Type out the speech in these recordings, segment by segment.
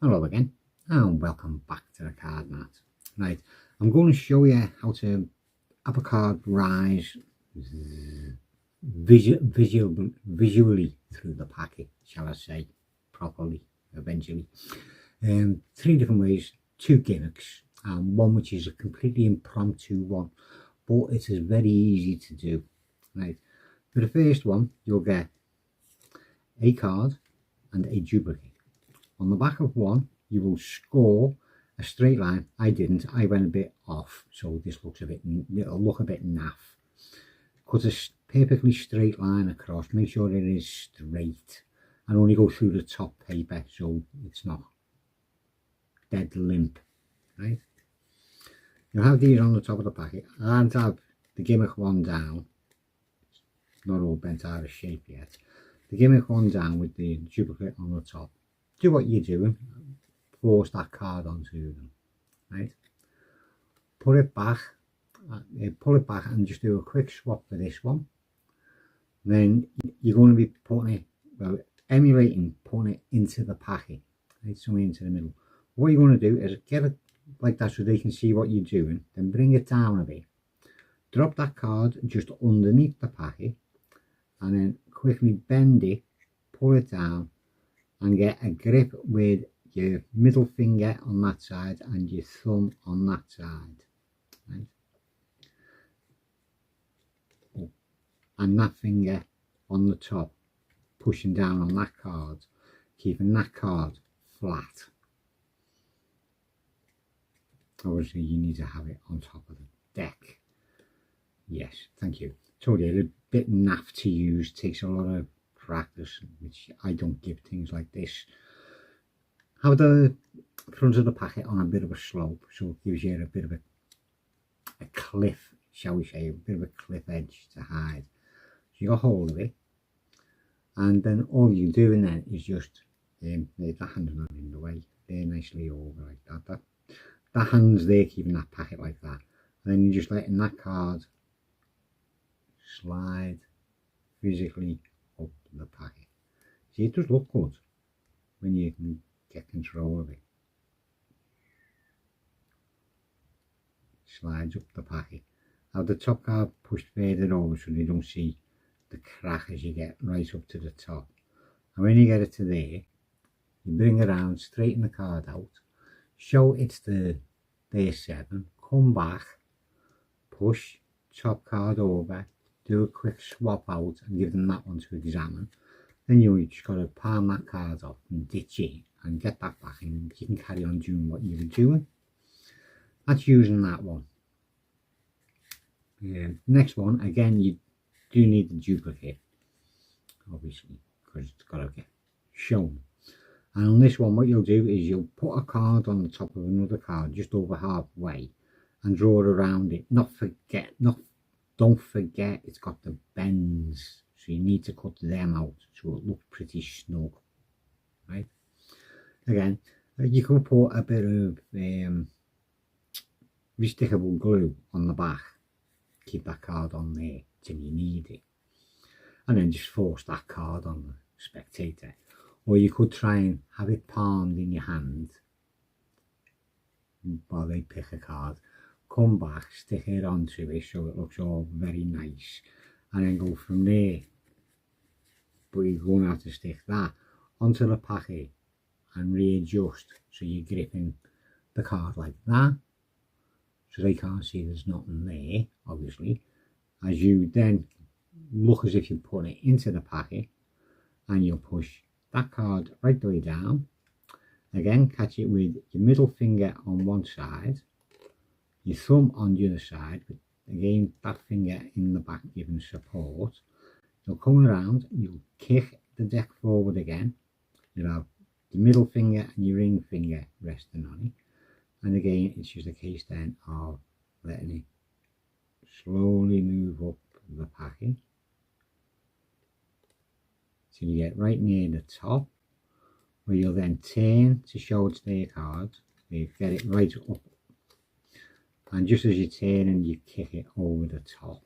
Hello again, and welcome back to the card mat. Right, I'm going to show you how to have a card rise visually through the packet, shall I say, properly, eventually. Three different ways, two gimmicks, and one which is a completely impromptu one, but it is very easy to do. Right, for the first one, you'll get a card and a duplicate. On the back of one, you will score a straight line. I didn't. I went a bit off, so this looks a bit. It'll look a bit naff. Cut a perfectly straight line across. Make sure it is straight, and only go through the top paper, so it's not dead limp. Right. You'll have these on the top of the packet, and have the gimmick one down. It's not all bent out of shape yet. The gimmick one down with the duplicate on the top. Do what you're doing, force that card onto them, right? Pull it back and just do a quick swap for this one. Then you're going to be putting it, well, emulating putting it into the packet, right? Somewhere into the middle. What you're going to do is get it like that so they can see what you're doing, then bring it down a bit. Drop that card just underneath the packet, and then quickly bend it, pull it down, and get a grip with your middle finger on that side and your thumb on that side, right? And that finger on the top, pushing down on that card, keeping that card flat. Obviously you need to have it on top of the deck. Yes, thank you. Told you, a bit naff to use, takes a lot of practice, which I don't give things like this. Have the front of the packet on a bit of a slope, so it gives you a bit of a cliff, shall we say, a bit of a cliff edge to hide. So you got hold of it, and then all you're doing then is just the hand's not in the way, they're nicely over like that. That hand's there keeping that packet like that, and then you're just letting that card slide physically up the packet. See, it does look good when you can get control of it. Slides up the packet. Have the top card pushed further over so they don't see the crack as you get right up to the top. And when you get it to there, you bring it around, straighten the card out, show it's the there 7, come back, push top card over, do a quick swap out and give them that one to examine. Then you just got to palm that card off and ditch it and get that back in. You can carry on doing what you were doing. That's using that one. Next one, again, you do need the duplicate, obviously, because it's got to get shown. And on this one, what you'll do is you'll put a card on the top of another card just over halfway and draw around it. Don't forget it's got the bends, so you need to cut them out so it looks pretty snug, right? Again, you can put a bit of restickable glue on the back, keep that card on there till you need it, and then just force that card on the spectator. Or you could try and have it palmed in your hand while they pick a card, come back, stick it onto it so it looks all very nice, and then go from there. But you're going to have to stick that onto the packet and readjust so you're gripping the card like that, so they can't see there's nothing there, obviously. As you then look as if you put it into the packet, and you'll push that card right the way down. Again, catch it with your middle finger on one side, your thumb on the other side, but again that finger in the back giving support. You'll come around, you'll kick the deck forward again, you'll have the middle finger and your ring finger resting on it, and again it's just a case then of letting it slowly move up the packet till you get right near the top, where you'll then turn to show it's their card. You get it right up, and just as you turn and you kick it over the top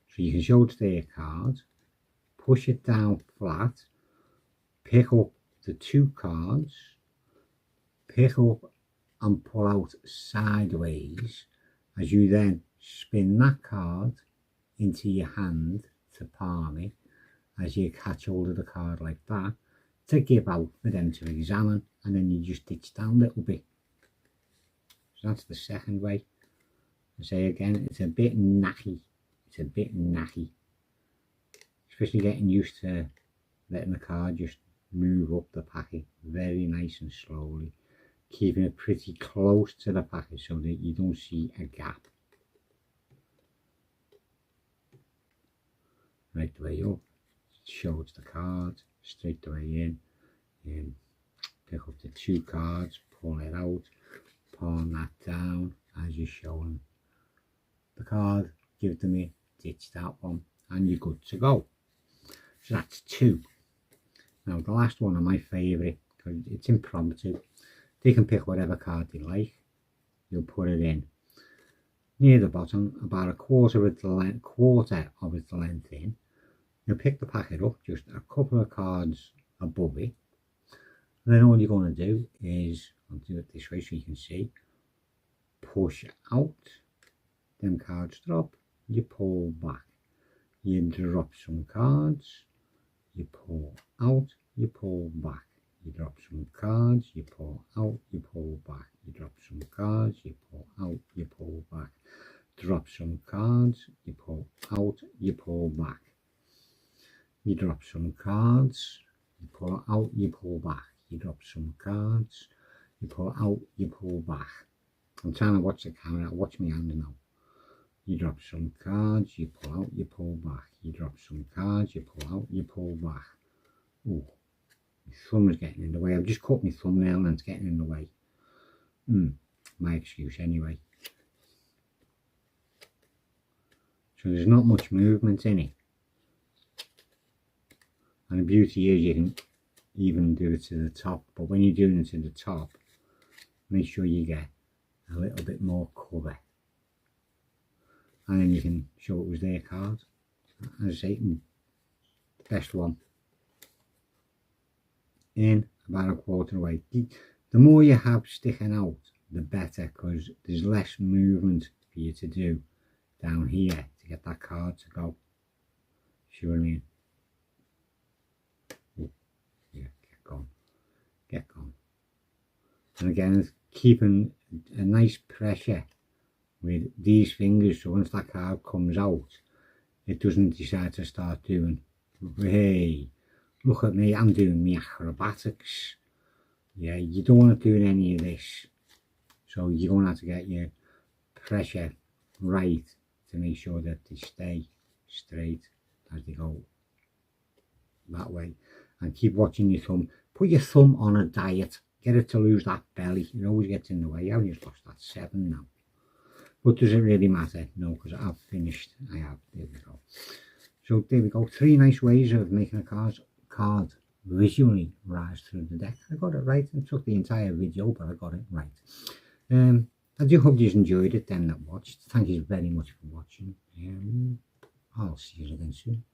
so you can show it's their card, push it down flat, pick up the two cards, pick up and pull out sideways as you then spin that card into your hand to palm it as you catch hold of the card like that to give out for them to examine, and then you just ditch down a little bit. So that's the second way. I say again, it's a bit knacky. It's a bit knacky. Especially getting used to letting the card just move up the packet very nice and slowly, keeping it pretty close to the packet so that you don't see a gap. Right the way up, shows the card, straight the way in, and pick up the two cards, pull it out, palm that down as you're showing the card, give them a ditch that one, and you're good to go. So that's two. Now the last one of my favourite, because it's impromptu. They can pick whatever card they like. You'll put it in near the bottom, about a quarter of its length in. You'll pick the packet up just a couple of cards above it. And then all you're going to do is, I'll do it this way so you can see, push out, them cards drop, you pull back, you drop some cards, you pull out, you pull back, you drop some cards, you pull out, you pull back, you drop some cards, you pull out, you pull back, drop some cards, you pull out, you pull back, you drop some cards, you pull out, you pull back, you drop some cards, you pull out, you pull back. I'm trying to watch the camera, watch my hand now. You drop some cards, you pull out, you pull back. You drop some cards, you pull out, you pull back. Oh, my thumb is getting in the way. I've just cut my thumbnail and it's getting in the way. My excuse anyway. So there's not much movement in it. And the beauty is you can even do it to the top. But when you're doing it to the top, make sure you get a little bit more cover. And then you can show it was their card. As I say, best one. In about a quarter away. The more you have sticking out, the better, because there's less movement for you to do down here to get that card to go. See what I mean? Oh, yeah, get going. Get going. And again, keeping a nice pressure with these fingers, so once that card comes out, it doesn't decide to start doing, hey, look at me, I'm doing my acrobatics. Yeah, you don't want to do any of this. So you're going to have to get your pressure right to make sure that they stay straight as they go that way. And keep watching your thumb. Put your thumb on a diet. Get it to lose that belly. It always gets in the way. I've just lost that 7 now. But does it really matter? No, because I've finished. I have. There we go. So there we go. 3 nice ways of making a card visually rise through the deck. I got it right. It took the entire video, but I got it right. I do hope you enjoyed it, them that watched. Thank you very much for watching. I'll see you again soon.